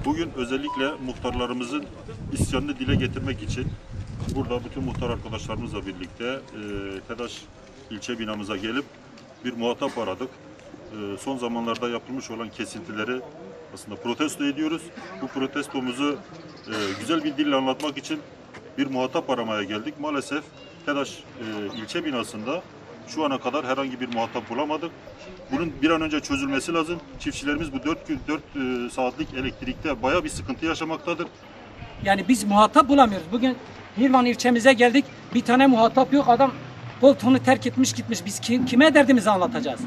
Bugün özellikle muhtarlarımızın isyanını dile getirmek için burada bütün muhtar arkadaşlarımızla birlikte TEDAŞ ilçe binamıza gelip bir muhatap aradık. Son zamanlarda yapılmış olan kesintileri aslında protesto ediyoruz. Bu protestomuzu güzel bir dille anlatmak için bir muhatap aramaya geldik. Maalesef TEDAŞ ilçe binasında şu ana kadar herhangi bir muhatap bulamadık. Bunun bir an önce çözülmesi lazım. Çiftçilerimiz bu 4 saatlik elektrikte bayağı bir sıkıntı yaşamaktadır. Yani biz muhatap bulamıyoruz. Bugün Hirvan ilçemize geldik. Bir tane muhatap yok. Adam koltuğunu terk etmiş gitmiş. Biz kime derdimizi anlatacağız?